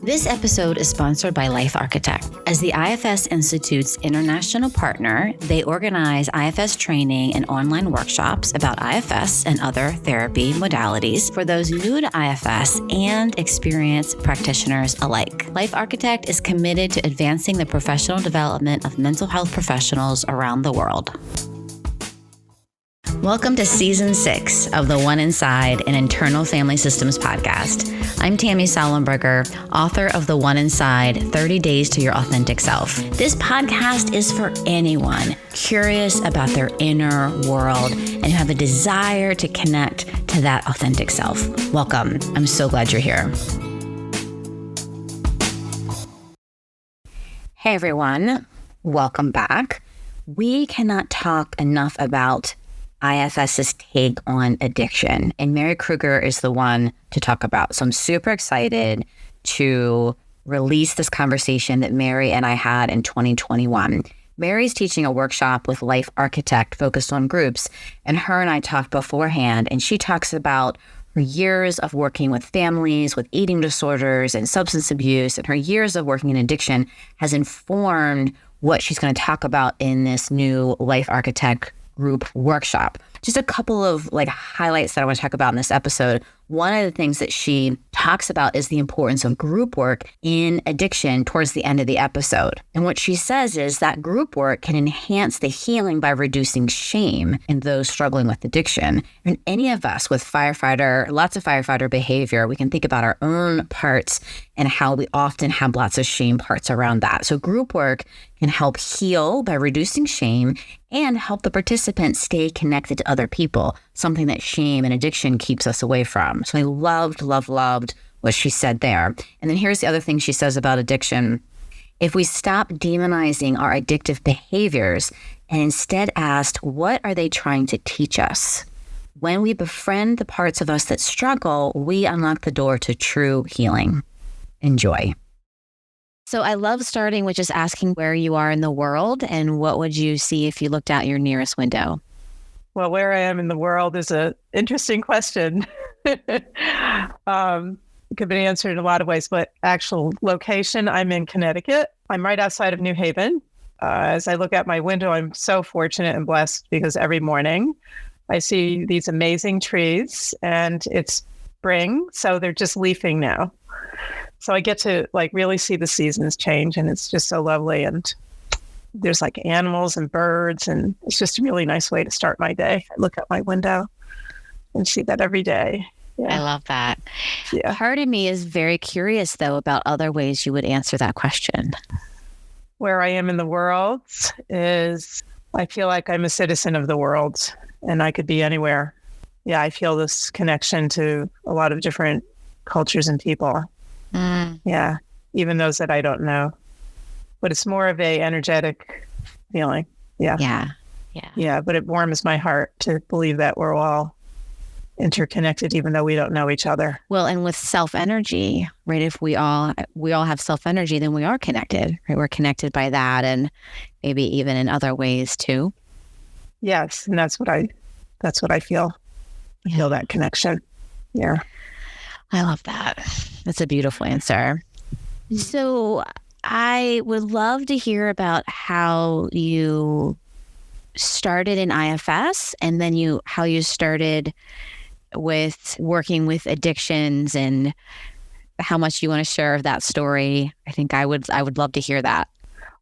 This episode is sponsored by Life Architect. As the IFS Institute's international partner, they organize IFS training and online workshops about IFS and other therapy modalities for those new to IFS and experienced practitioners alike. Life Architect is committed to advancing the professional development of mental health professionals around the world. Welcome to Season 6 of the One Inside an Internal Family Systems podcast. I'm Tammy Sallenberger, author of The One Inside, 30 Days to Your Authentic Self. This podcast is for anyone curious about their inner world and who have a desire to connect to that authentic self. Welcome. I'm so glad you're here. Hey, everyone. Welcome back. We cannot talk enough about IFS's take on addiction, and Mary Kruger is the one to talk about. So I'm super excited to release this conversation that Mary and I had in 2021. Mary's teaching a workshop with Life Architect focused on groups, and her and I talked beforehand, and she talks about her years of working with families with eating disorders and substance abuse, and her years of working in addiction has informed what she's going to talk about in this new Life Architect group workshop. Just a couple of highlights that I want to talk about in this episode. One of the things that she talks about is the importance of group work in addiction towards the end of the episode. And what she says is that group work can enhance the healing by reducing shame in those struggling with addiction. And any of us with lots of firefighter behavior, we can think about our own parts and how we often have lots of shame parts around that. So group work can help heal by reducing shame and help the participants stay connected to other people, something that shame and addiction keeps us away from. So I loved what she said there. And then here's the other thing she says about addiction. If we stop demonizing our addictive behaviors and instead ask, what are they trying to teach us? When we befriend the parts of us that struggle, we unlock the door to true healing and joy. So I love starting with just asking where you are in the world and what would you see if you looked out your nearest window? Well, where I am in the world is an interesting question. It could be answered in a lot of ways, but actual location, I'm in Connecticut. I'm right outside of New Haven. As I look out my window, I'm so fortunate and blessed because every morning I see these amazing trees and it's spring, so they're just leafing now. So I get to really see the seasons change, and it's just so lovely. And there's animals and birds, and it's just a really nice way to start my day. I look out my window and see that every day. Yeah. I love that. Yeah. Part of me is very curious, though, about other ways you would answer that question. Where I am in the world is I feel like I'm a citizen of the world, and I could be anywhere. Yeah, I feel this connection to a lot of different cultures and people. Yeah, even those that I don't know. But it's more of a energetic feeling. Yeah, but it warms my heart to believe that we're all interconnected, even though we don't know each other. Well, and with self-energy, right? If we all have self-energy, then we are connected, right? We're connected by that, and maybe even in other ways too. Yes, and that's what I feel. I feel that connection. Yeah. I love that. That's a beautiful answer. So I would love to hear about how you started in IFS and then how you started with working with addictions and how much you want to share of that story. I think I would love to hear that.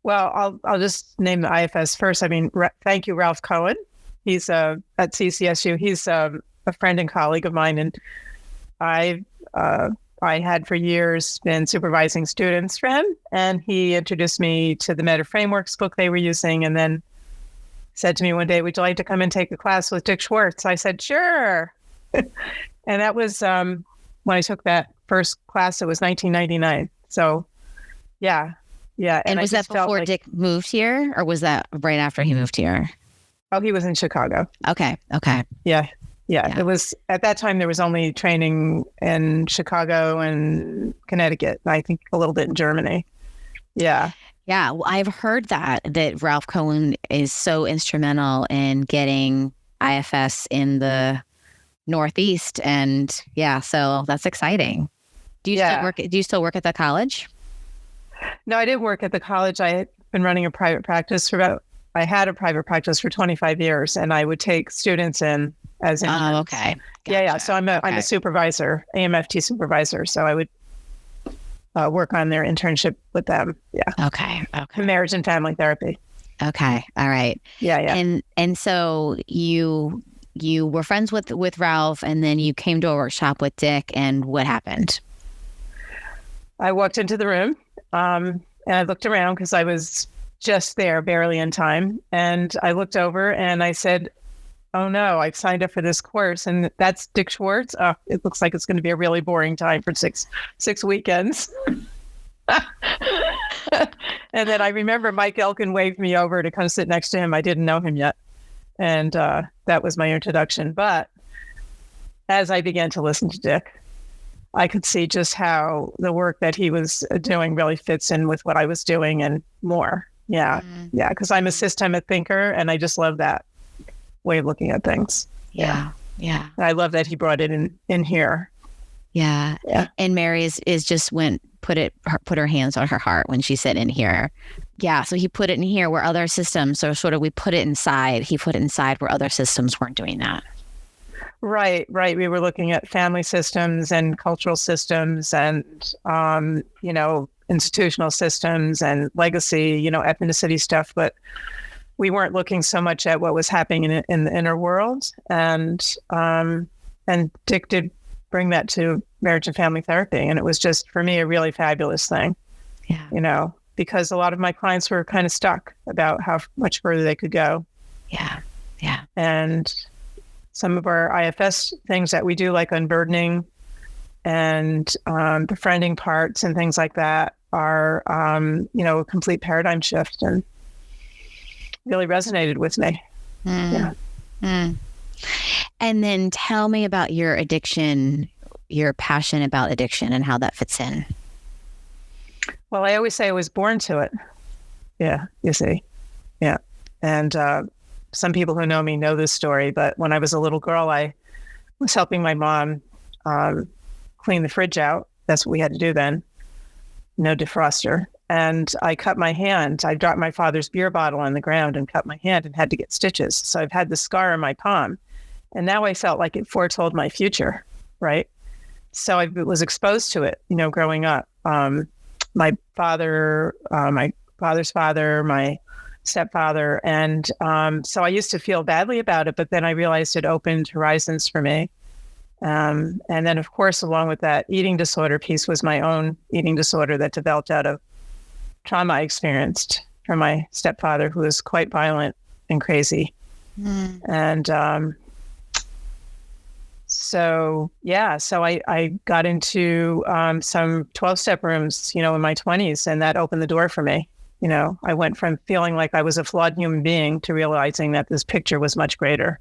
Well, I'll just name the IFS first. I mean, thank you, Ralph Cohen. He's at CCSU. He's a friend and colleague of mine, and I had for years been supervising students for him, and he introduced me to the Meta Frameworks book they were using, and then said to me one day, would you like to come and take a class with Dick Schwartz? I said, sure. And that was when I took that first class, it was 1999. So yeah. And was that before Dick moved here, or was that right after he moved here? Oh, he was in Chicago. Okay. Yeah, it was at that time there was only training in Chicago and Connecticut, and I think a little bit in Germany. Yeah. Yeah, well, I've heard that Ralph Cohen is so instrumental in getting IFS in the Northeast, and yeah, so that's exciting. Do you still work at the college? No, I didn't work at the college. I had been running a private practice I had a private practice for 25 years, and I would take students in as interns. Oh, okay. Gotcha. Yeah. So I'm a supervisor, AMFT supervisor. So I would work on their internship with them. Yeah. Okay. Marriage and family therapy. Okay. All right. Yeah. And so you were friends with Ralph, and then you came to a workshop with Dick, and what happened? I walked into the room, and I looked around because I was just there, barely in time. And I looked over and I said, "Oh no, I've signed up for this course, and that's Dick Schwartz. Oh, it looks like it's going to be a really boring time for six weekends." And then I remember Mike Elkin waved me over to come sit next to him. I didn't know him yet. And that was my introduction. But as I began to listen to Dick, I could see just how the work that he was doing really fits in with what I was doing and more. Yeah. Mm-hmm. Yeah. Because I'm a systemic thinker, and I just love that way of looking at things. Yeah. I love that he brought it in here. Yeah. And Mary is just put her hands on her heart when she said in here. Yeah. So he put it in here where other systems, so sort of we put it inside. He put it inside where other systems weren't doing that. Right. We were looking at family systems and cultural systems and, institutional systems and legacy, ethnicity stuff, but we weren't looking so much at what was happening in the inner world. And Dick did bring that to marriage and family therapy. And it was just, for me, a really fabulous thing, because a lot of my clients were kind of stuck about how much further they could go. Yeah. And some of our IFS things that we do, like unburdening and befriending parts and things like that, are, a complete paradigm shift, and really resonated with me. Yeah. And then tell me about your addiction, your passion about addiction, and how that fits in. Well, I always say I was born to it. Yeah, you see. Yeah. And some people who know me know this story, but when I was a little girl, I was helping my mom clean the fridge out. That's what we had to do then. No defroster. And I cut my hand. I dropped my father's beer bottle on the ground and cut my hand and had to get stitches. So I've had the scar on my palm. And now I felt like it foretold my future, right? So I was exposed to it, growing up. My father, my father's father, my stepfather. And so I used to feel badly about it, but then I realized it opened horizons for me. And then, of course, along with that eating disorder piece was my own eating disorder that developed out of trauma I experienced from my stepfather, who was quite violent and crazy. And so I got into some 12-step rooms, in my 20s, and that opened the door for me. I went from feeling like I was a flawed human being to realizing that this picture was much greater.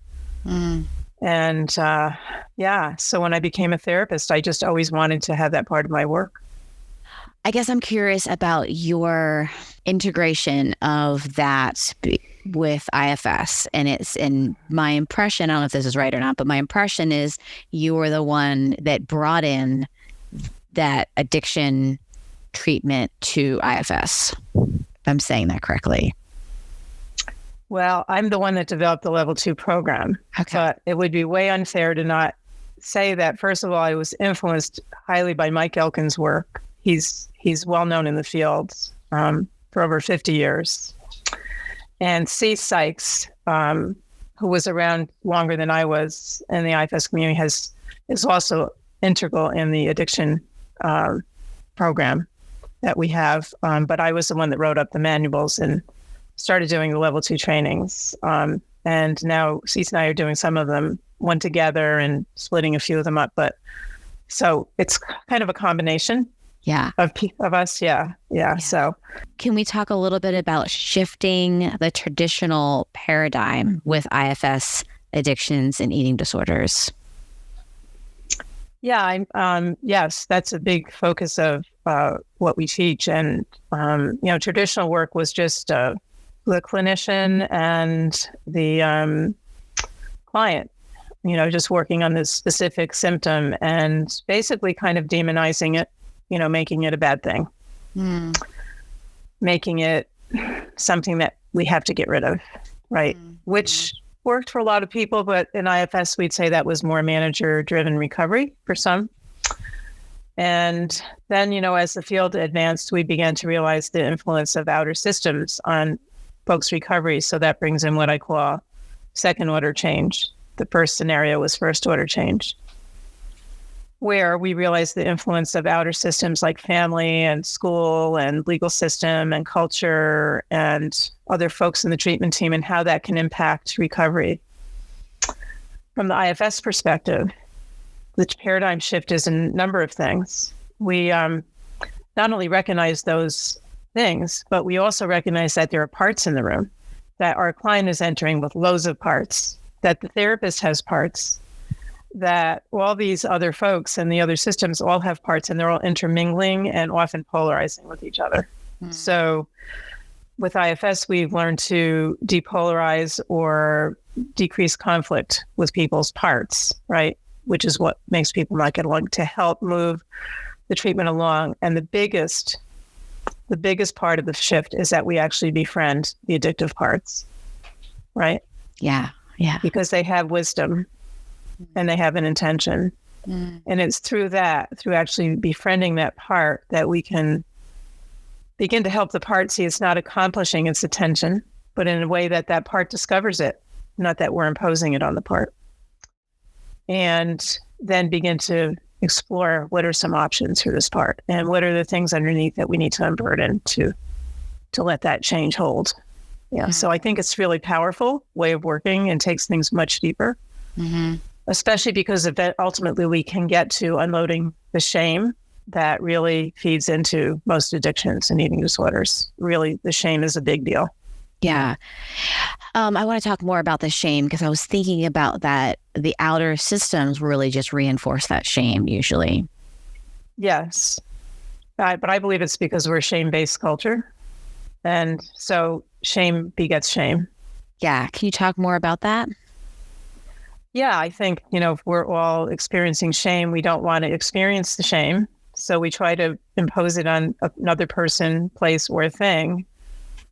And so when I became a therapist, I just always wanted to have that part of my work. I guess I'm curious about your integration of that with IFS. And my impression, I don't know if this is right or not, but my impression is you were the one that brought in that addiction treatment to IFS. If I'm saying that correctly. Well, I'm the one that developed the level 2 program. Okay. But it would be way unfair to not say that. First of all, I was influenced highly by Mike Elkin's work. He's well known in the field for over 50 years. And C. Sykes, who was around longer than I was in the IFS community, is also integral in the addiction program that we have. But I was the one that wrote up the manuals and started doing the level 2 trainings. And now Cease and I are doing some of them, one together and splitting a few of them up. But so it's kind of a combination. Yeah. Of us. Yeah. So can we talk a little bit about shifting the traditional paradigm with IFS addictions and eating disorders? Yeah. Yes, that's a big focus of what we teach. And, traditional work was just the clinician and the client, just working on this specific symptom and basically kind of demonizing it. making it a bad thing, making it something that we have to get rid of, right? Which worked for a lot of people, but in IFS, we'd say that was more manager-driven recovery for some. And then, as the field advanced, we began to realize the influence of outer systems on folks' recovery. So that brings in what I call second-order change. The first scenario was first-order change, where we realized the influence of outer systems like family and school and legal system and culture and other folks in the treatment team and how that can impact recovery. From the IFS perspective, the paradigm shift is a number of things. We not only recognize those things, but we also recognize that there are parts in the room, that our client is entering with loads of parts, that the therapist has parts, that all these other folks and the other systems all have parts, and they're all intermingling and often polarizing with each other. So with IFS, we've learned to depolarize or decrease conflict with people's parts, right? Which is what makes people not get along, to help move the treatment along. And the biggest part of the shift is that we actually befriend the addictive parts, right? Yeah. Because they have wisdom and they have an intention. And it's through actually befriending that part, that we can begin to help the part see it's not accomplishing its attention, but in a way that part discovers it, not that we're imposing it on the part. And then begin to explore what are some options for this part, and what are the things underneath that we need to unburden to let that change hold. Yeah. So I think it's really powerful way of working and takes things much deeper, especially because ultimately we can get to unloading the shame that really feeds into most addictions and eating disorders. Really, the shame is a big deal. Yeah. I want to talk more about the shame, because I was thinking about that. The outer systems really just reinforce that shame usually. Yes. But I believe it's because we're a shame-based culture. And so shame begets shame. Yeah. Can you talk more about that? Yeah, I think, if we're all experiencing shame, we don't want to experience the shame. So we try to impose it on another person, place, or thing.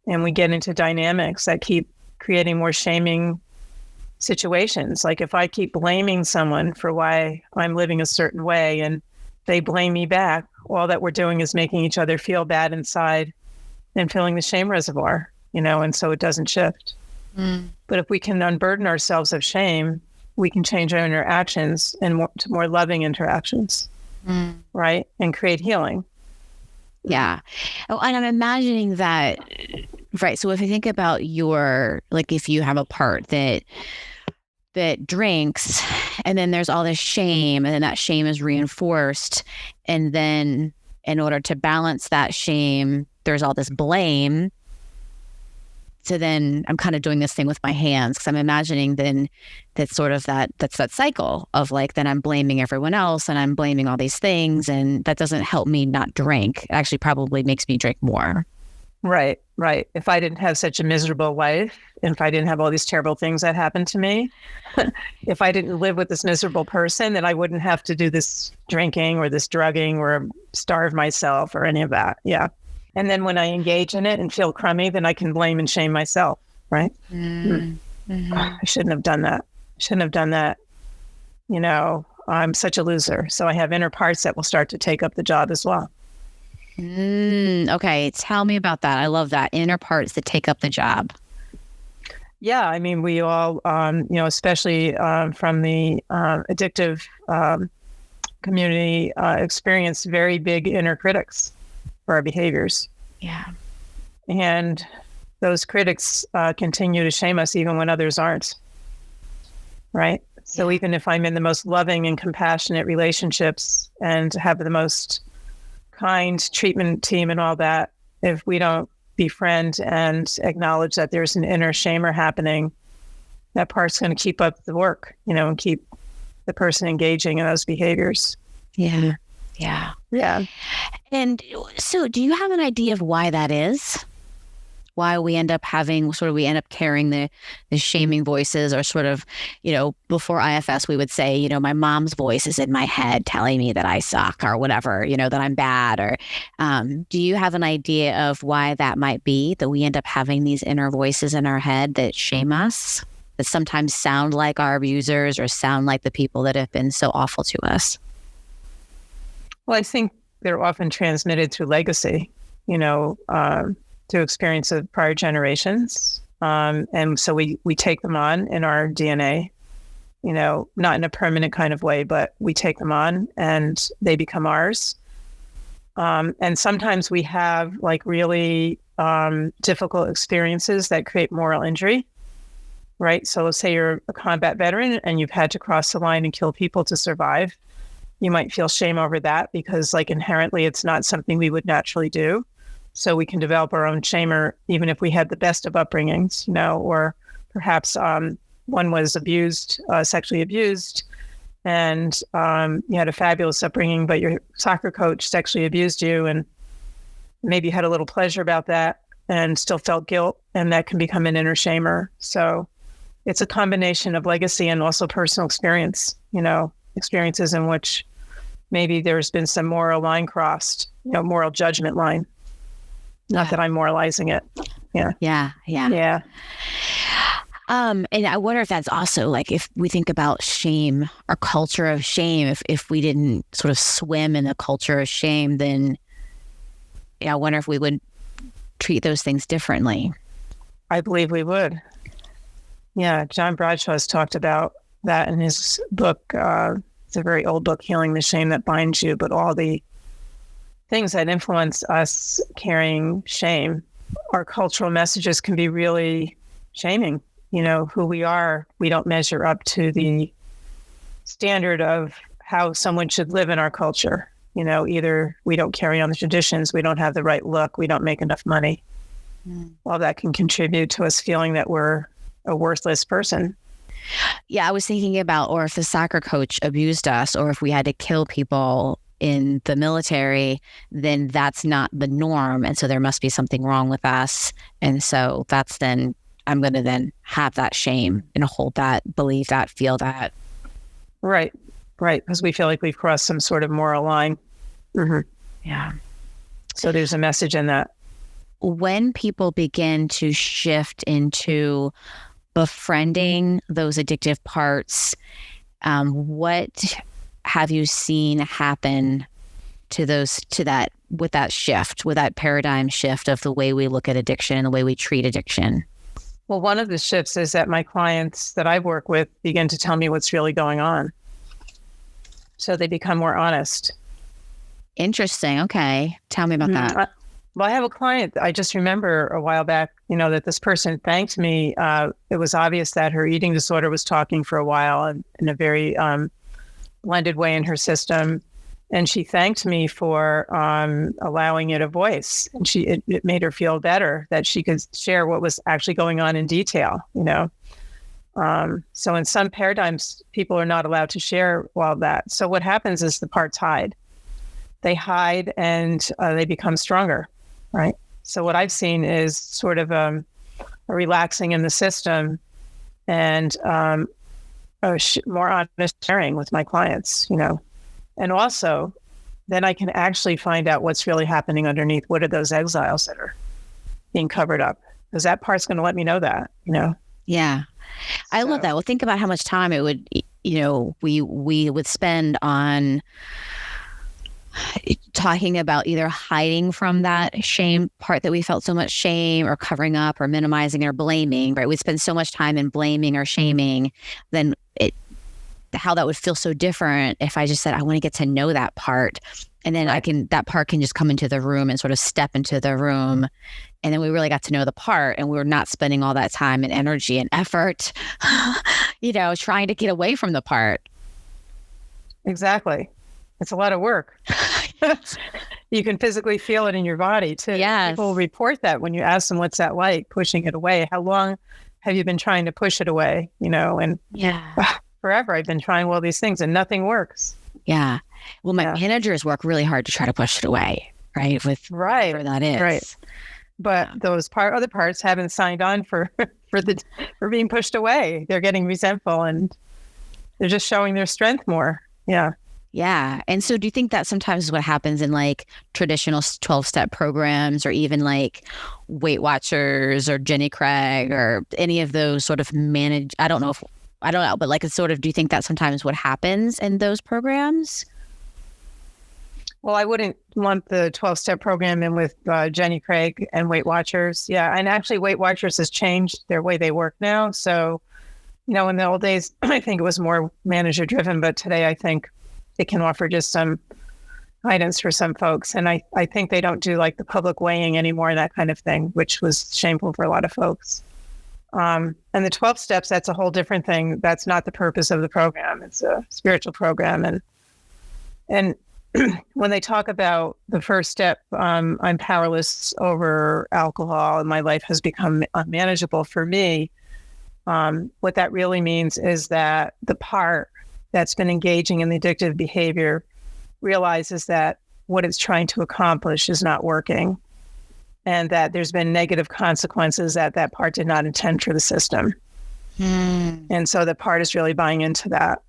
And we get into dynamics that keep creating more shaming situations. Like if I keep blaming someone for why I'm living a certain way and they blame me back, all that we're doing is making each other feel bad inside and filling the shame reservoir, and so it doesn't shift. But if we can unburden ourselves of shame, we can change our interactions and to more loving interactions, right? And create healing. Yeah. Oh, and I'm imagining that, right. So if you think about if you have a part that drinks, and then there's all this shame, and then that shame is reinforced. And then in order to balance that shame, there's all this blame. So then I'm kind of doing this thing with my hands, because I'm imagining then that's that cycle of then I'm blaming everyone else and I'm blaming all these things, and that doesn't help me not drink. It actually probably makes me drink more. Right. If I didn't have such a miserable life, and if I didn't have all these terrible things that happened to me, if I didn't live with this miserable person, then I wouldn't have to do this drinking or this drugging or starve myself or any of that. Yeah. And then when I engage in it and feel crummy, then I can blame and shame myself, right? I shouldn't have done that. I'm such a loser. So I have inner parts that will start to take up the job as well. Okay. Tell me about that. I love that. Inner parts that take up the job. Yeah. I mean, we all, especially from the addictive community, experience very big inner critics for our behaviors. Yeah. And those critics continue to shame us even when others aren't. Right. So even if I'm in the most loving and compassionate relationships and have the most kind treatment team and all that, if we don't befriend and acknowledge that there's an inner shamer happening, that part's going to keep up the work, and keep the person engaging in those behaviors. Yeah. Yeah. And so do you have an idea of why that is? why we end up carrying the shaming voices, or sort of, before IFS, we would say, my mom's voice is in my head telling me that I suck or whatever, that I'm bad. Or do you have an idea of why that might be, that we end up having these inner voices in our head that shame us, that sometimes sound like our abusers or sound like the people that have been so awful to us? Well, I think they're often transmitted through legacy, through experience of prior generations. And so we take them on in our DNA, not in a permanent kind of way, but we take them on and they become ours. And sometimes we have like really difficult experiences that create moral injury, right? So let's say you're a combat veteran and you've had to cross the line and kill people to survive. You might feel shame over that because like inherently it's not something we would naturally do. So we can develop our own shamer, even if we had the best of upbringings, or perhaps one was abused, sexually abused, and you had a fabulous upbringing, but your soccer coach sexually abused you, and maybe you had a little pleasure about that and still felt guilt, and that can become an inner shamer. So it's a combination of legacy and also personal experience, experiences in which maybe there's been some moral line crossed, moral judgment line. Not that I'm moralizing it. Yeah. Yeah. And I wonder if that's also like, if we think about shame, our culture of shame, if we didn't sort of swim in the culture of shame, then I wonder if we would treat those things differently. I believe we would. Yeah. John Bradshaw has talked about that in his book. It's a very old book, Healing the Shame That Binds You, but all the things that influence us carrying shame, our cultural messages can be really shaming. Who we are, we don't measure up to the standard of how someone should live in our culture. Either we don't carry on the traditions, we don't have the right look, we don't make enough money. All that can contribute to us feeling that we're a worthless person. Yeah, I was thinking about, or if the soccer coach abused us, or if we had to kill people in the military, then that's not the norm. And so there must be something wrong with us. And so that's then, I'm going to then have that shame and hold that, believe that, feel that. Right. Because we feel like we've crossed some sort of moral line. Mm-hmm. Yeah. So there's a message in that. When people begin to shift into befriending those addictive parts, what have you seen happen with that shift, with that paradigm shift of the way we look at addiction and the way we treat addiction? Well, one of the shifts is that my clients that I work with begin to tell me what's really going on. So they become more honest. Interesting. Okay. Tell me about that. Well, I have a client, I just remember a while back, that this person thanked me. It was obvious that her eating disorder was talking for a while and in a very blended way in her system. And she thanked me for allowing it a voice. And it made her feel better that she could share what was actually going on in detail, So in some paradigms, people are not allowed to share all that. So what happens is the parts hide. They hide and they become stronger, right? So what I've seen is sort of a relaxing in the system and more honest sharing with my clients, And also, then I can actually find out what's really happening underneath. What are those exiles that are being covered up? Because that part's going to let me know that, Yeah. I love that. Well, think about how much time it would, we would spend on talking about either hiding from that shame part that we felt so much shame, or covering up or minimizing or blaming, right? We'd spend so much time in blaming or shaming, then how that would feel so different if I just said, I want to get to know that part. And then that part can just come into the room and sort of step into the room. And then we really got to know the part, and we were not spending all that time and energy and effort, trying to get away from the part. Exactly. It's a lot of work. You can physically feel it in your body too. Yes. People report that when you ask them, what's that like, pushing it away? How long have you been trying to push it away? And forever I've been trying all these things and nothing works. Yeah. Well, my managers work really hard to try to push it away, right? With whatever that is. Right. but those other parts haven't signed on for for being pushed away. They're getting resentful and they're just showing their strength more. Yeah. Yeah. And so do you think that sometimes is what happens in like traditional 12-step programs, or even like Weight Watchers or Jenny Craig or any of those sort of I don't know, but like it's sort of, do you think that sometimes what happens in those programs? Well, I wouldn't lump the 12-step program in with Jenny Craig and Weight Watchers. Yeah. And actually Weight Watchers has changed their way they work now. So, in the old days, I think it was more manager driven, but today I think it can offer just some guidance for some folks. And I think they don't do like the public weighing anymore, that kind of thing, which was shameful for a lot of folks. And the 12 steps, that's a whole different thing. That's not the purpose of the program. It's a spiritual program. And when they talk about the first step, I'm powerless over alcohol and my life has become unmanageable for me. What that really means is that the part that's been engaging in the addictive behavior realizes that what it's trying to accomplish is not working, and that there's been negative consequences that part did not intend for the system. And so the part is really buying into that.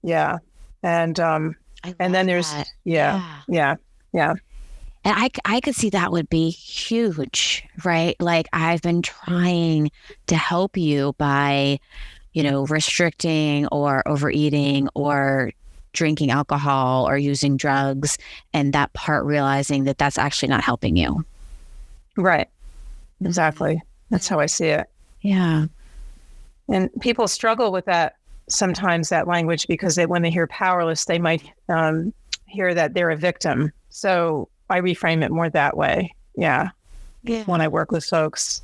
Yeah. And then there's, that. yeah. And I could see that would be huge, right? Like I've been trying to help you by, restricting or overeating or drinking alcohol or using drugs, and that part realizing that that's actually not helping you. Right. Exactly. That's how I see it. Yeah. And people struggle with that sometimes, that language, because when they hear powerless, they might hear that they're a victim. So I reframe it more that way. Yeah. When I work with folks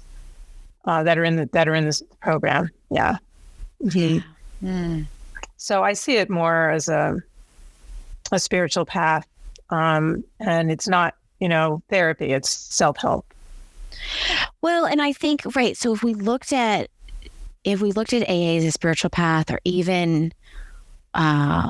that are in this program. Yeah. Mm-hmm. Mm. So I see it more as a spiritual path. And it's not, therapy, it's self-help. Well, and I think, right. So if we looked at AA as a spiritual path, or even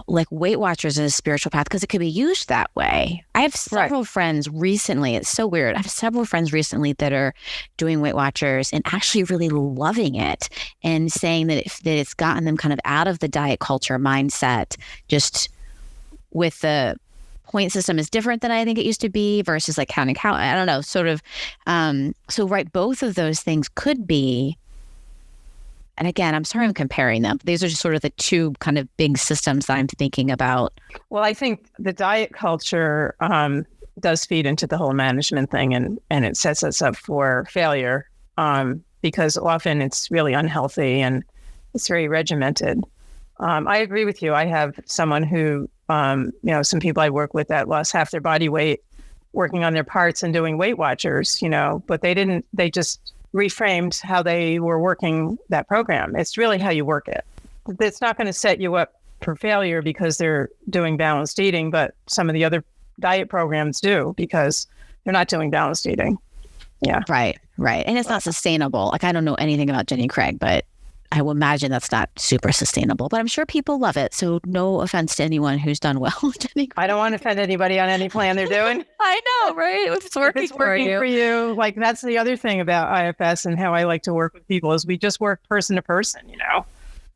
like Weight Watchers as a spiritual path, because it could be used that way. I have several friends recently. It's so weird. I have several friends recently that are doing Weight Watchers and actually really loving it, and saying that it's gotten them kind of out of the diet culture mindset, just with the point system is different than I think it used to be, versus like counting calories. I don't know, sort of. So right, both of those things could be. And again, I'm sorry I'm comparing them. These are just sort of the two kind of big systems that I'm thinking about. Well, I think the diet culture does feed into the whole management thing, and it sets us up for failure because often it's really unhealthy and it's very regimented. I agree with you. I have someone who, some people I work with that lost half their body weight working on their parts and doing Weight Watchers, but they just reframed how they were working that program. It's really how you work it. It's not going to set you up for failure because they're doing balanced eating, but some of the other diet programs do because they're not doing balanced eating. Yeah. Right. And it's not sustainable. Like, I don't know anything about Jenny Craig, but I will imagine that's not super sustainable, but I'm sure people love it. So no offense to anyone who's done well with Jenny Craig. I don't want to offend anybody on any plan they're doing. I know, right? If it's working for you. Like, that's the other thing about IFS and how I like to work with people is we just work person to person,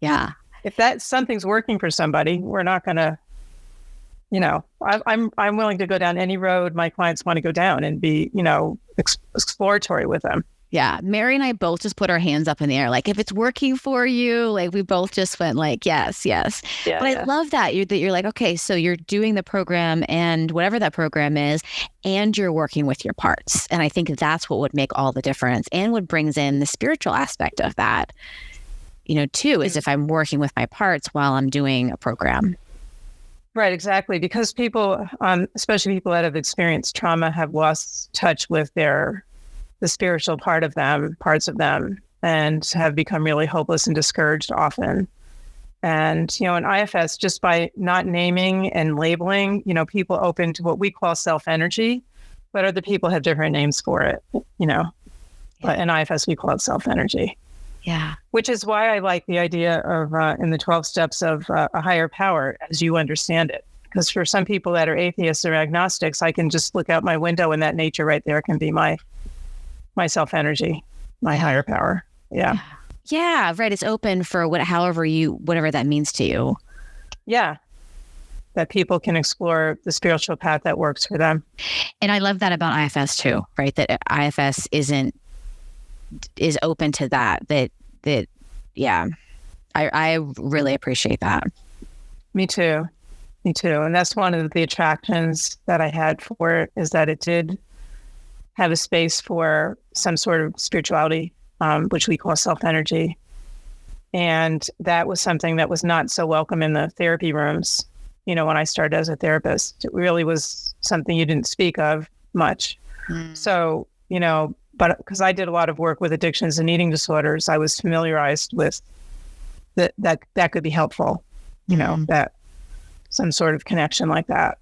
Yeah. If something's working for somebody, we're not going to, I'm willing to go down any road my clients want to go down and be, exploratory with them. Yeah. Mary and I both just put our hands up in the air. Like, if it's working for you, like we both just went like, yes. Yeah, but I love that you're like, okay, so you're doing the program and whatever that program is, and you're working with your parts. And I think that's what would make all the difference, and what brings in the spiritual aspect of that, too, is if I'm working with my parts while I'm doing a program. Right, exactly. Because people, especially people that have experienced trauma, have lost touch with the spiritual parts of them, and have become really hopeless and discouraged often. And, in IFS, just by not naming and labeling, people open to what we call self-energy, but other people have different names for it, But in IFS, we call it self-energy. Yeah. Which is why I like the idea of, in the 12 steps, of a higher power as you understand it. Because for some people that are atheists or agnostics, I can just look out my window and that nature right there can be my my self-energy, my higher power. Yeah. Yeah, right. It's open for whatever that means to you. Yeah. That people can explore the spiritual path that works for them. And I love that about IFS too, right? That IFS is open to that. Yeah. I really appreciate that. Me too. And that's one of the attractions that I had for it, is that it did have a space for some sort of spirituality, which we call self-energy. And that was something that was not so welcome in the therapy rooms. When I started as a therapist, it really was something you didn't speak of much. So, but because I did a lot of work with addictions and eating disorders, I was familiarized with that could be helpful, that some sort of connection like that,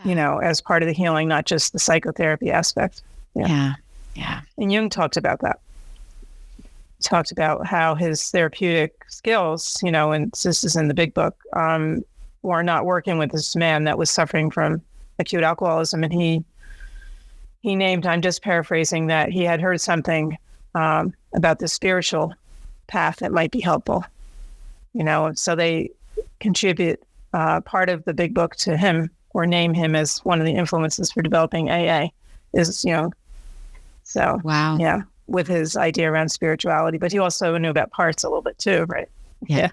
as part of the healing, not just the psychotherapy aspect. Yeah. And Jung talked about that. He talked about how his therapeutic skills, and this is in the big book, were not working with this man that was suffering from acute alcoholism. And he named, I'm just paraphrasing, that he had heard something about the spiritual path that might be helpful, so they contribute part of the big book to him, or name him as one of the influences for developing AA is, so wow. Yeah, with his idea around spirituality, but he also knew about parts a little bit too, right? Yeah.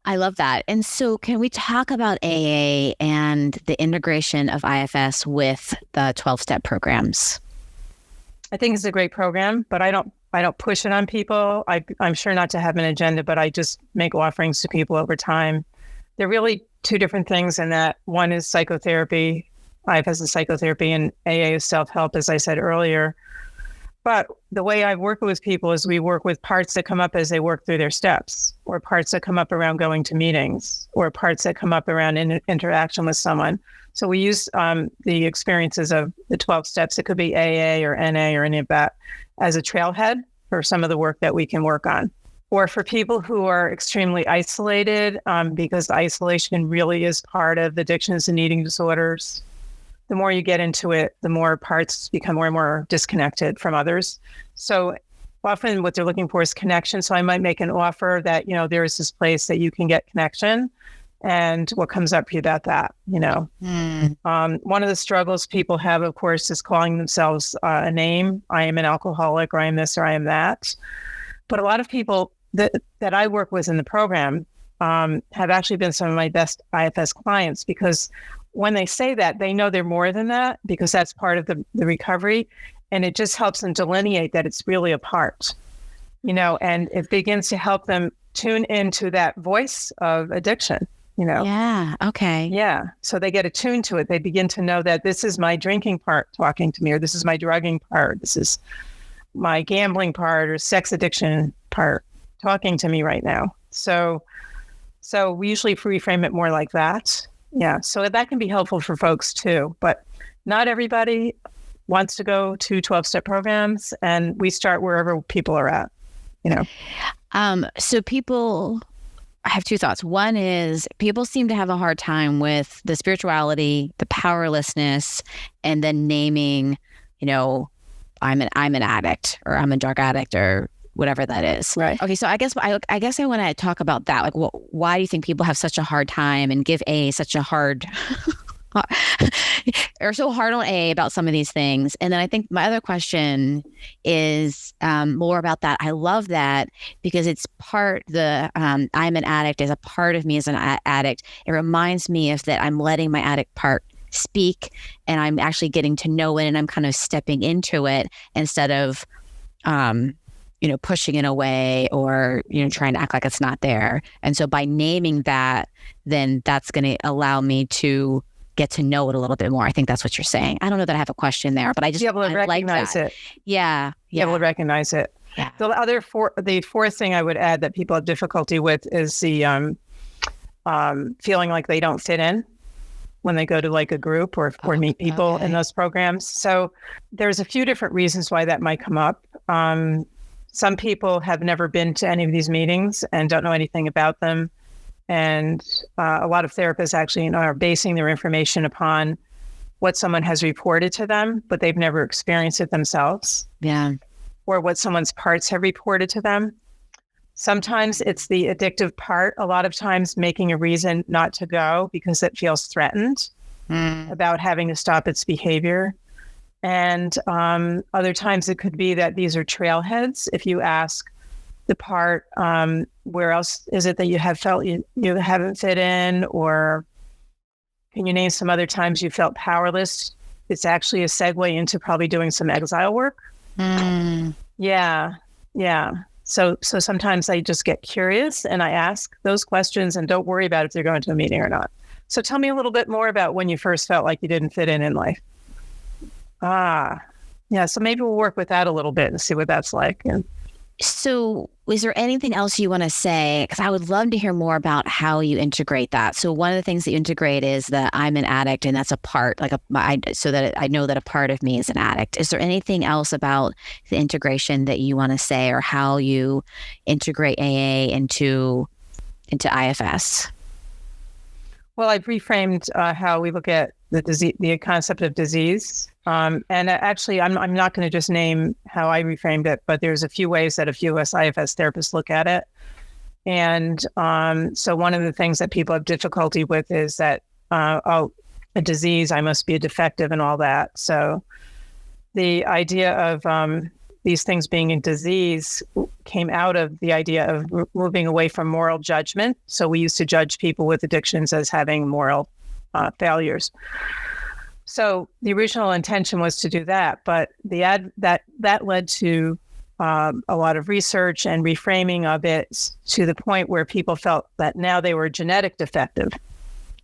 I love that. And so can we talk about AA and the integration of IFS with the 12-step programs? I think it's a great program, but I don't push it on people. I'm sure not to have an agenda, but I just make offerings to people over time. They're really two different things in that one is psychotherapy, IFS is psychotherapy, and AA is self-help, as I said earlier. But the way I work with people is we work with parts that come up as they work through their steps, or parts that come up around going to meetings, or parts that come up around interaction with someone. So we use the experiences of the 12 steps. It could be AA or NA or any of that as a trailhead for some of the work that we can work on. Or for people who are extremely isolated, because isolation really is part of addictions and eating disorders. The more you get into it, the more parts become more and more disconnected from others. So often what they're looking for is connection. So I might make an offer that, there is this place that you can get connection, and what comes up for you about that, One of the struggles people have, of course, is calling themselves a name. I am an alcoholic, or I am this, or I am that. But a lot of people that I work with in the program have actually been some of my best IFS clients, because when they say that, they know they're more than that, because that's part of the recovery. And it just helps them delineate that it's really a part, and it begins to help them tune into that voice of addiction, Yeah. Okay. Yeah. So they get attuned to it. They begin to know that this is my drinking part talking to me, or this is my drugging part. This is my gambling part or sex addiction part talking to me right now. So we usually reframe it more like that. Yeah. So that can be helpful for folks too, but not everybody wants to go to 12-step programs, and we start wherever people are at, So I have two thoughts. One is people seem to have a hard time with the spirituality, the powerlessness, and then naming, I'm an addict, or I'm a drug addict, or whatever that is. Right. Okay. So I guess I want to talk about that. Like, why do you think people have such a hard time and give AA such a hard, or so hard on AA about some of these things? And then I think my other question is more about that. I love that because it's I'm an addict is a part of me as an addict. It reminds me of that I'm letting my addict part speak, and I'm actually getting to know it, and I'm kind of stepping into it instead of, pushing it away, or, trying to act like it's not there. And so by naming that, then that's going to allow me to get to know it a little bit more. I think that's what you're saying. I don't know that I have a question there, but I just be able to recognize it. Yeah. Be able to recognize it. Yeah. The fourth thing I would add that people have difficulty with is the feeling like they don't fit in when they go to like a group or meet people in those programs. So there's a few different reasons why that might come up. Some people have never been to any of these meetings and don't know anything about them. And a lot of therapists actually are basing their information upon what someone has reported to them, but they've never experienced it themselves. Yeah. Or what someone's parts have reported to them. Sometimes it's the addictive part, a lot of times making a reason not to go because it feels threatened about having to stop its behavior. And other times it could be that these are trailheads. If you ask the part, where else is it that you have felt you haven't fit in, or can you name some other times you felt powerless? It's actually a segue into probably doing some exile work. Yeah. So sometimes I just get curious and I ask those questions and don't worry about if they're going to a meeting or not. So tell me a little bit more about when you first felt like you didn't fit in life. Yeah. So maybe we'll work with that a little bit and see what that's like. And so is there anything else you want to say? Because I would love to hear more about how you integrate that. So one of the things that you integrate is that I'm an addict and that's a part, so that I know that a part of me is an addict. Is there anything else about the integration that you want to say, or how you integrate AA into IFS? Well, I've reframed how we look at the disease, the concept of disease. And actually, I'm not going to just name how I reframed it, but there's a few ways that a few IFS therapists look at it. And so one of the things that people have difficulty with is that, a disease, I must be a defective and all that. So the idea of these things being a disease came out of the idea of moving away from moral judgment. So we used to judge people with addictions as having moral failures. So the original intention was to do that, but that led to a lot of research and reframing of it to the point where people felt that now they were genetic defective,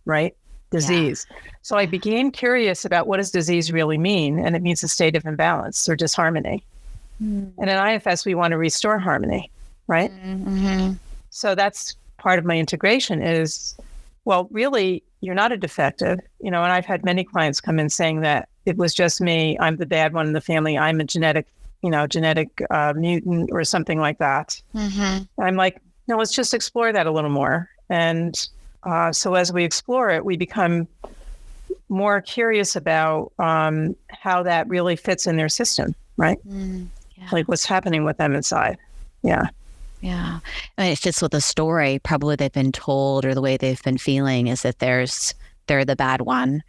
right? Disease. Yeah. So I became curious about what does disease really mean? And it means a state of imbalance or disharmony. And in IFS, we want to restore harmony, right? Mm-hmm. So that's part of my integration is, well, really, you're not a defective, and I've had many clients come in saying that it was just me. I'm the bad one in the family. I'm a genetic mutant or something like that. Mm-hmm. I'm like, no, let's just explore that a little more. And so as we explore it, we become more curious about how that really fits in their system, right? Yeah. Like what's happening with them inside. Yeah. Yeah. I mean, it fits with the story probably they've been told, or the way they've been feeling is that they're the bad one.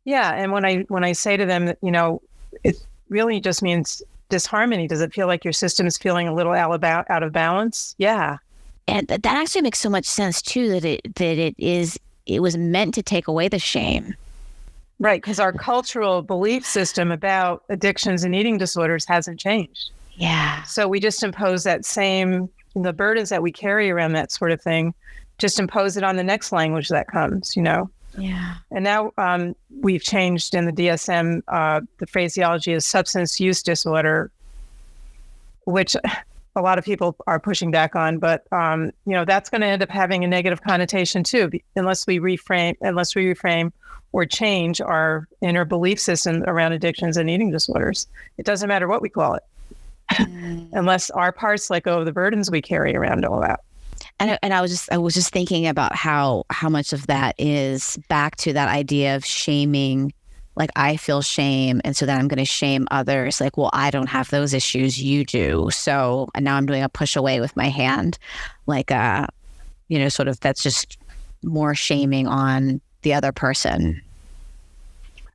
Yeah. And when I say to them that, it really just means disharmony. Does it feel like your system is feeling a little out of balance? Yeah. And that actually makes so much sense too, that it was meant to take away the shame. Right. Because our cultural belief system about addictions and eating disorders hasn't changed. Yeah. So we just impose the burdens that we carry around that sort of thing, just impose it on the next language that comes, Yeah. And now we've changed in the DSM, the phraseology is substance use disorder, which a lot of people are pushing back on, but that's going to end up having a negative connotation too, unless we reframe or change our inner belief system around addictions and eating disorders. It doesn't matter what we call it. Unless our parts let go of the burdens we carry around all that. And I was just thinking about how much of that is back to that idea of shaming. Like I feel shame, and so then I'm going to shame others. Like, well, I don't have those issues, you do. So, and now I'm doing a push away with my hand, like sort of that's just more shaming on the other person.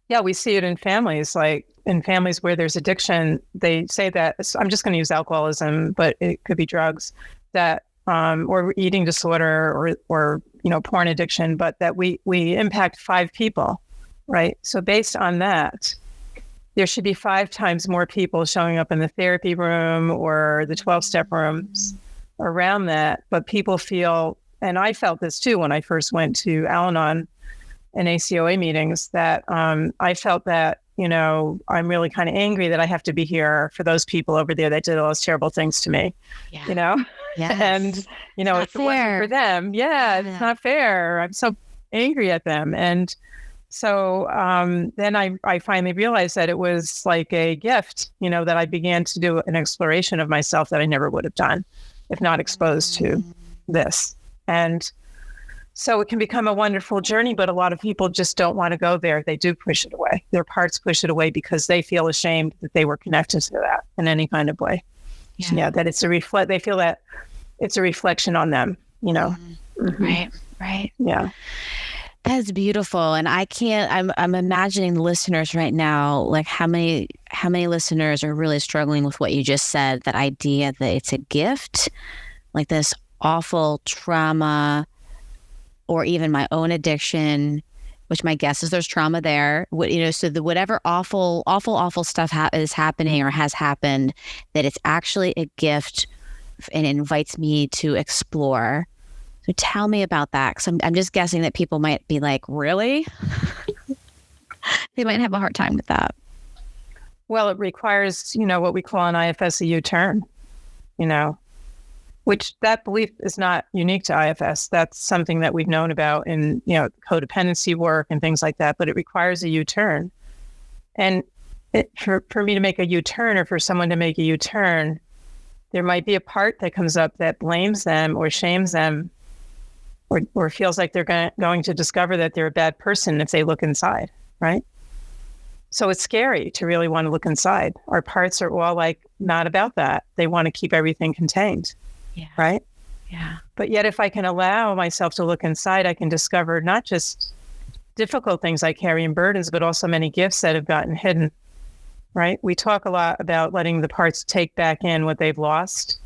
Yeah, we see it in families. Like in families where there's addiction, they say that, I'm just going to use alcoholism, but it could be drugs, that or eating disorder or porn addiction, but that we impact 5 people, right? So based on that, there should be 5 times more people showing up in the therapy room or the 12-step rooms around that. But people feel, and I felt this too when I first went to Al-Anon and ACOA meetings, that I felt that, I'm really kind of angry that I have to be here for those people over there that did all those terrible things to me, Yes. And, if it wasn't for them, it's not fair. I'm so angry at them. And so then I finally realized that it was like a gift, that I began to do an exploration of myself that I never would have done if not exposed to this. And So it can become a wonderful journey, but a lot of people just don't want to go there. They do push it away. Their parts push it away because they feel ashamed that they were connected to that in any kind of way. Yeah, that it's they feel that it's a reflection on them, you know. Right. Yeah. That's beautiful. And I'm imagining the listeners right now, like how many listeners are really struggling with what you just said, that idea that it's a gift, like this awful trauma, or even my own addiction, which my guess is there's trauma there. So whatever awful stuff is happening or has happened, that it's actually a gift and invites me to explore. So tell me about that, because I'm just guessing that people might be like, really? They might have a hard time with that. Well, it requires, what we call an IFS a U-turn, which that belief is not unique to IFS. That's something that we've known about in, codependency work and things like that, but it requires a U-turn. And for me to make a U-turn, or for someone to make a U-turn, there might be a part that comes up that blames them or shames them, or feels like they're going to discover that they're a bad person if they look inside, right? So it's scary to really want to look inside. Our parts are all like not about that. They want to keep everything contained. Yeah. Right? Yeah. But yet if I can allow myself to look inside, I can discover not just difficult things I carry and burdens, but also many gifts that have gotten hidden. Right? We talk a lot about letting the parts take back in what they've lost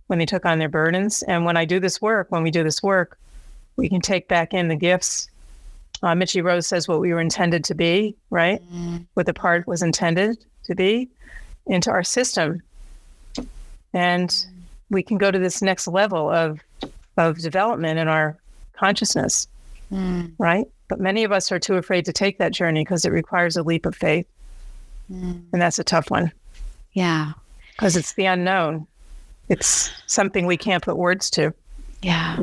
when they took on their burdens. And when we do this work, we can take back in the gifts. Mitchie Rose says what we were intended to be, right? What the part was intended to be, into our system. And we can go to this next level of development in our consciousness, right? But many of us are too afraid to take that journey because it requires a leap of faith. And that's a tough one. Yeah. Because it's the unknown. It's something we can't put words to. Yeah.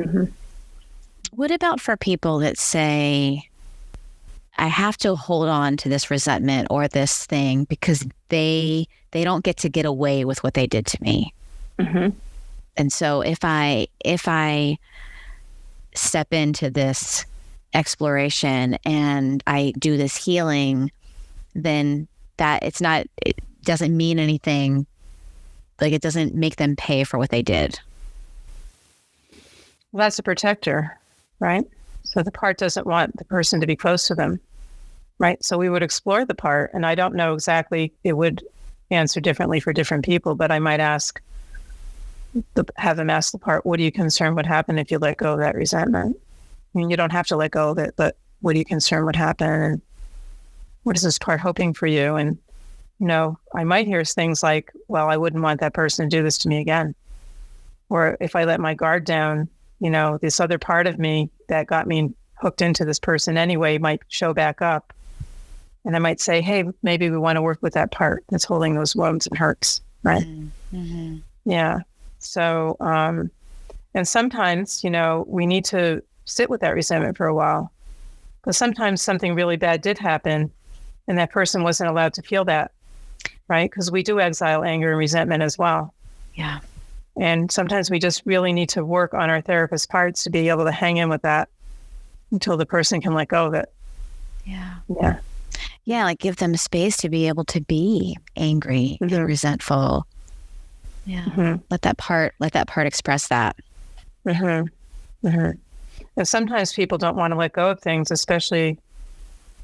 What about for people that say, I have to hold on to this resentment or this thing because they don't get away with what they did to me. And so if I step into this exploration and I do this healing, then it doesn't mean anything. Like, it doesn't make them pay for what they did. Well, that's a protector, right? So the part doesn't want the person to be close to them, right? So we would explore the part, and I don't know exactly, it would answer differently for different people, but I might have them ask the part, what are you concerned would happen if you let go of that resentment? I mean, you don't have to let go of it, but what are you concerned would happen? And what is this part hoping for you? And, I might hear things like, well, I wouldn't want that person to do this to me again. Or if I let my guard down, this other part of me that got me hooked into this person anyway might show back up. And I might say, hey, maybe we want to work with that part that's holding those wounds and hurts, right? Yeah. So, and sometimes, we need to sit with that resentment for a while, because sometimes something really bad did happen and that person wasn't allowed to feel that, right? Because we do exile anger and resentment as well. Yeah. And sometimes we just really need to work on our therapist parts to be able to hang in with that until the person can let go of it. Yeah. Yeah. Yeah. Like, give them space to be able to be angry and resentful. Yeah. Let that part express that. And sometimes people don't want to let go of things, especially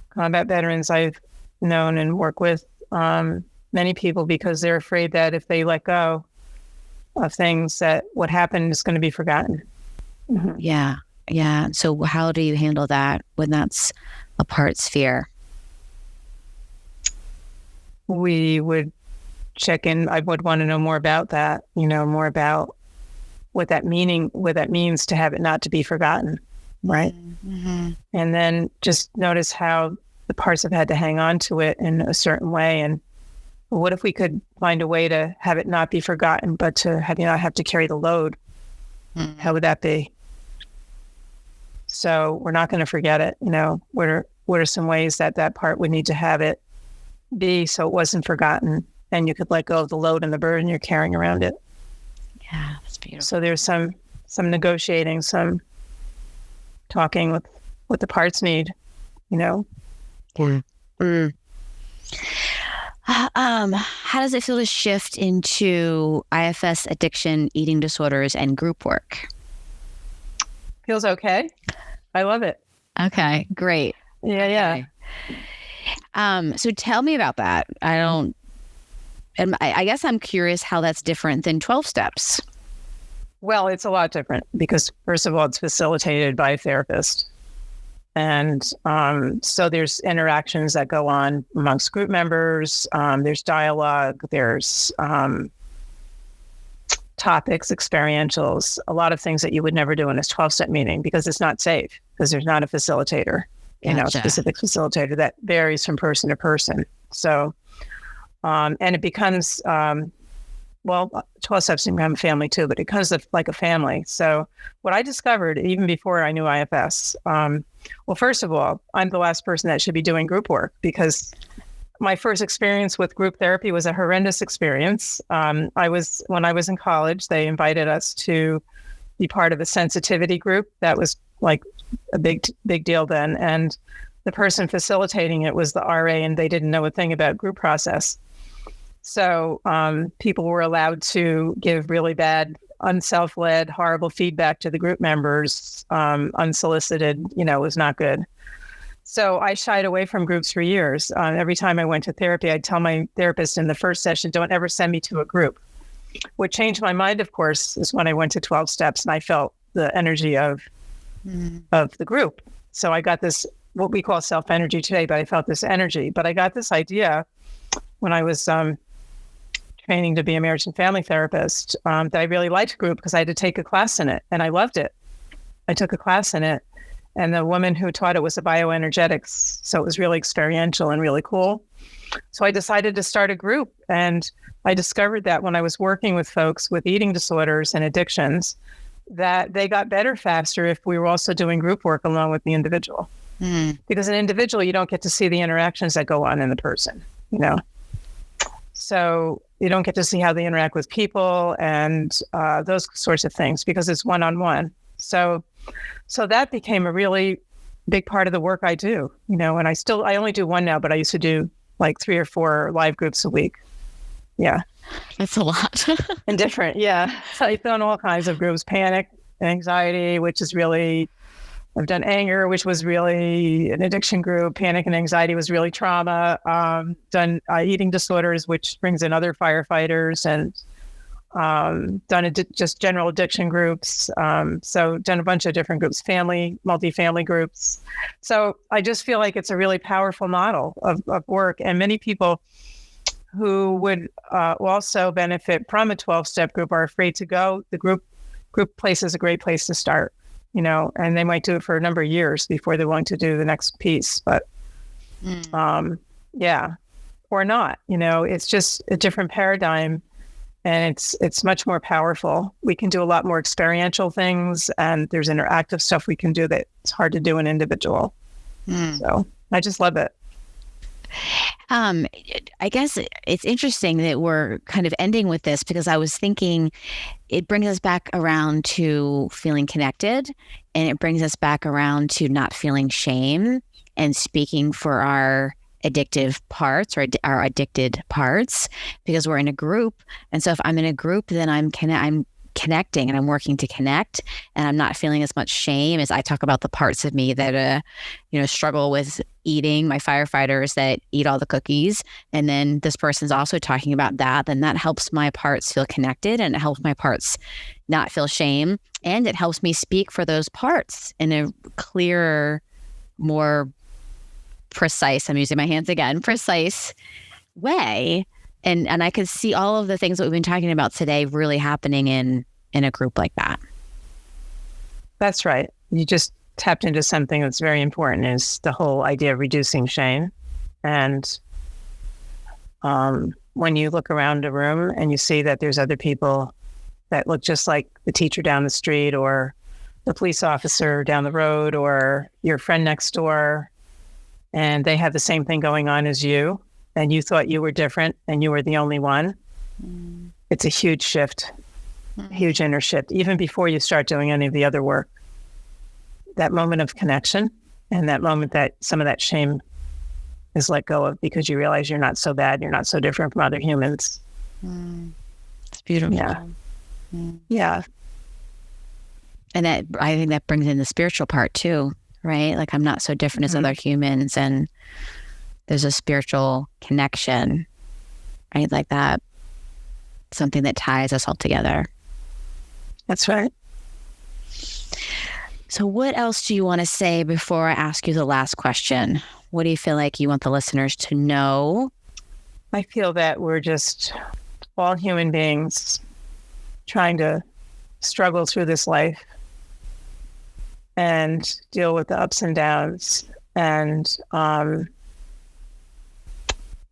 combat veterans I've known and work with, many people, because they're afraid that if they let go of things, that what happened is going to be forgotten. Yeah. Yeah. So how do you handle that when that's a part's fear? We would check in. I would want to know more about that, more about what that means to have it not to be forgotten. Right. And then just notice how the parts have had to hang on to it in a certain way. And what if we could find a way to have it not be forgotten, but to have you not have to carry the load? How would that be? So we're not going to forget it. What are some ways that part would need to have it be so it wasn't forgotten and you could let go of the load and the burden you're carrying around it? Yeah, that's beautiful. So there's some negotiating, some talking with what the parts need, you know? Yeah. How does it feel to shift into IFS addiction, eating disorders, and group work? Feels okay. I love it. Okay, great. Yeah. So tell me about that. I guess I'm curious how that's different than 12 steps. Well, it's a lot different because, first of all, it's facilitated by a therapist. And so there's interactions that go on amongst group members. There's dialogue. There's topics, experientials, a lot of things that you would never do in a 12-step meeting because it's not safe, because there's not a facilitator, Gotcha. Specific facilitator that varies from person to person. So, and it becomes, 12 steps become a family too, but it becomes like a family. So what I discovered, even before I knew IFS, first of all, I'm the last person that should be doing group work because my first experience with group therapy was a horrendous experience. When I was in college, they invited us to be part of a sensitivity group. That was like a big deal then. And the person facilitating it was the RA, and they didn't know a thing about group process. So people were allowed to give really bad, unself-led, horrible feedback to the group members, unsolicited. It was not good. So I shied away from groups for years. Every time I went to therapy, I'd tell my therapist in the first session, don't ever send me to a group. What changed my mind, of course, is when I went to 12 steps and I felt the energy of the group. So I got this, what we call self-energy today, but I felt this energy. But I got this idea when I was training to be a marriage and family therapist that I really liked group because I had to take a class in it and I loved it. I took a class in it. And the woman who taught it was a bioenergetics. So it was really experiential and really cool. So I decided to start a group. And I discovered that when I was working with folks with eating disorders and addictions, that they got better faster if we were also doing group work along with the individual. Because an individual, you don't get to see the interactions that go on in the person, So you don't get to see how they interact with people and those sorts of things because it's one-on-one. So that became a really big part of the work I do, and I only do one now, but I used to do like 3 or 4 live groups a week. Yeah. That's a lot. And different. Yeah. So I've done all kinds of groups, panic, anxiety, which is really, I've done anger, which was really an addiction group. Panic and anxiety was really trauma. Done eating disorders, which brings in other firefighters, and done just general addiction groups. So done a bunch of different groups, multifamily groups. So I just feel like it's a really powerful model of work. And many people who would also benefit from a 12-step group are afraid to go. The group place is a great place to start, and they might do it for a number of years before they're willing to do the next piece. But or not, it's just a different paradigm. And it's much more powerful. We can do a lot more experiential things, and there's interactive stuff we can do that it's hard to do in individual. So I just love it. I guess it's interesting that we're kind of ending with this because I was thinking it brings us back around to feeling connected, and it brings us back around to not feeling shame and speaking for our addictive parts or our addicted parts because we're in a group. And so if I'm in a group, then I'm connecting and I'm working to connect, and I'm not feeling as much shame as I talk about the parts of me that, struggle with eating, my firefighters that eat all the cookies. And then this person's also talking about that. Then that helps my parts feel connected, and it helps my parts not feel shame. And it helps me speak for those parts in a clearer, more precise, I'm using my hands again, precise way. And I could see all of the things that we've been talking about today really happening in a group like that. That's right. You just tapped into something that's very important, is the whole idea of reducing shame. And when you look around a room and you see that there's other people that look just like the teacher down the street or the police officer down the road or your friend next door, and they have the same thing going on as you, and you thought you were different and you were the only one, it's a huge shift, a huge inner shift, even before you start doing any of the other work. that moment of connection and that moment that some of that shame is let go of, because you realize you're not so bad. You're not so different from other humans. It's beautiful. Yeah. Yeah. And I think that brings in the spiritual part too, right? Like, I'm not so different as other humans, and there's a spiritual connection, right? Like that, something that ties us all together. That's right. So what else do you want to say before I ask you the last question? What do you feel like you want the listeners to know? I feel that we're just all human beings trying to struggle through this life and deal with the ups and downs. And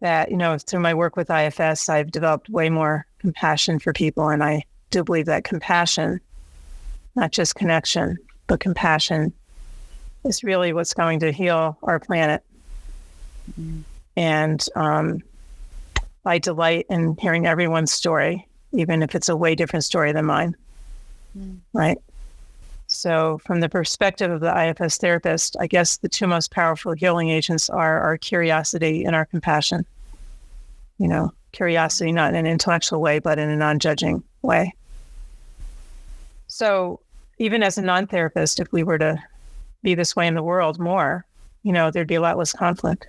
that, through my work with IFS, I've developed way more compassion for people. And I do believe that compassion, not just connection, but compassion, is really what's going to heal our planet. And I delight in hearing everyone's story, even if it's a way different story than mine. Right? So from the perspective of the IFS therapist, I guess the two most powerful healing agents are our curiosity and our compassion. Curiosity, not in an intellectual way, but in a non-judging way. So even as a non-therapist, if we were to be this way in the world more, there'd be a lot less conflict.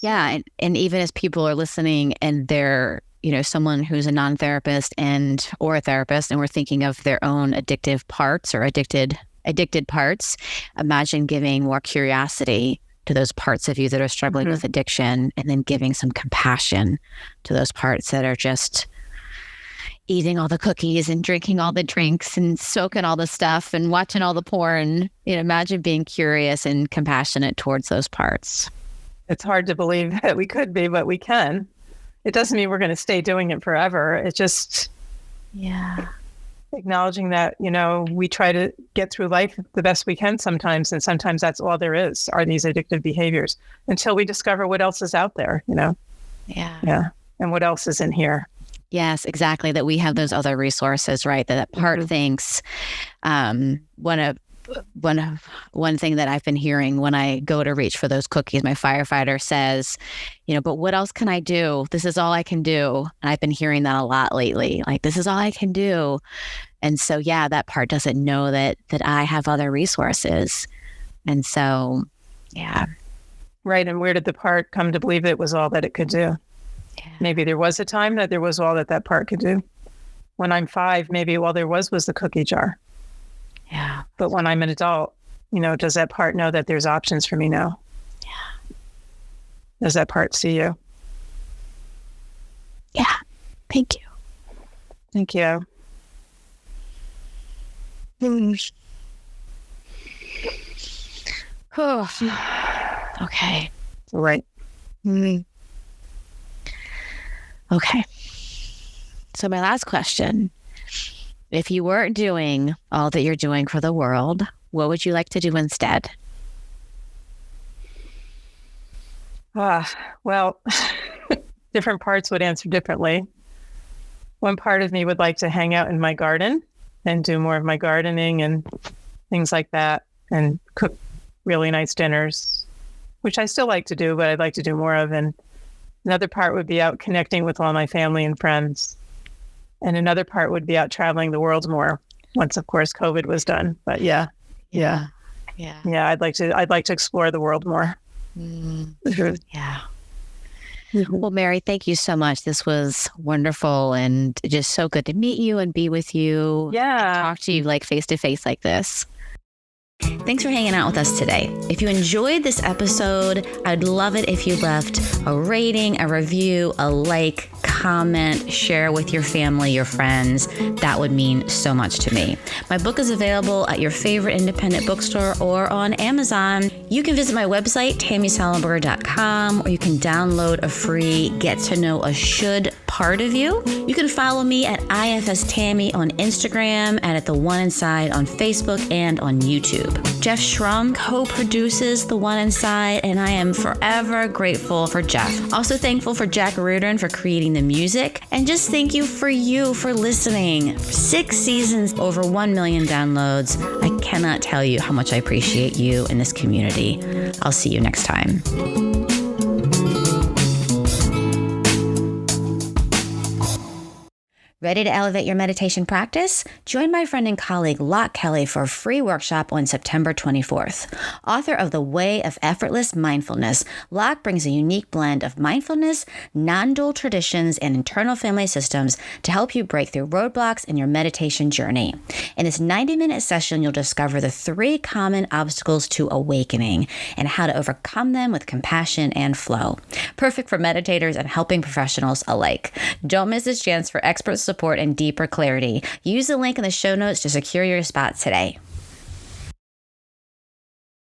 Yeah. And even as people are listening and they're, someone who's a non-therapist or a therapist, and we're thinking of their own addictive parts or addicted parts, imagine giving more curiosity to those parts of you that are struggling with addiction, and then giving some compassion to those parts that are just eating all the cookies and drinking all the drinks and soaking all the stuff and watching all the porn. Imagine being curious and compassionate towards those parts. It's hard to believe that we could be, but we can. It doesn't mean we're going to stay doing it forever. It's just acknowledging that, we try to get through life the best we can sometimes. And sometimes that's all there is, are these addictive behaviors, until we discover what else is out there, Yeah. And what else is in here. Yes, exactly. That we have those other resources, right? That part thinks, one thing that I've been hearing when I go to reach for those cookies, my firefighter says, but what else can I do? This is all I can do. And I've been hearing that a lot lately. Like, this is all I can do. And so, that part doesn't know that I have other resources. And so, Right. And where did the part come to believe it was all that it could do? Yeah. Maybe there was a time that there was all that part could do. When I'm 5, maybe all there was the cookie jar. Yeah. But when I'm an adult, does that part know that there's options for me now? Yeah. Does that part see you? Yeah. Thank you. Thank you. Okay. Right. Okay. So my last question, if you weren't doing all that you're doing for the world, what would you like to do instead? Well, different parts would answer differently. One part of me would like to hang out in my garden and do more of my gardening and things like that, and cook really nice dinners, which I still like to do, but I'd like to do more of. And another part would be out connecting with all my family and friends. And another part would be out traveling the world more, once, of course, COVID was done. But yeah, I'd like to explore the world more. Yeah. Well, Mary, thank you so much. This was wonderful, and just so good to meet you and be with you. Yeah. And talk to you like face to face like this. Thanks for hanging out with us today. If you enjoyed this episode, I'd love it if you left a rating, a review, a like, comment, share with your family, your friends. That would mean so much to me. My book is available at your favorite independent bookstore or on Amazon. You can visit my website, tammysalenberger.com, or you can download a free Get to Know a Should part of you. You can follow me at IFS Tammy on Instagram and at The One Inside on Facebook and on YouTube. Jeff Shrum co-produces The One Inside, and I am forever grateful for Jeff. Also thankful for Jack Rudin for creating the music, and just thank you for listening. 6 seasons, over 1 million downloads. I cannot tell you how much I appreciate you in this community. I'll see you next time. Ready to elevate your meditation practice? Join my friend and colleague Locke Kelly for a free workshop on September 24th. Author of The Way of Effortless Mindfulness, Locke brings a unique blend of mindfulness, non-dual traditions, and internal family systems to help you break through roadblocks in your meditation journey. In this 90-minute session, you'll discover the 3 common obstacles to awakening and how to overcome them with compassion and flow. Perfect for meditators and helping professionals alike. Don't miss this chance for expert support and deeper clarity. Use the link in the show notes to secure your spot today.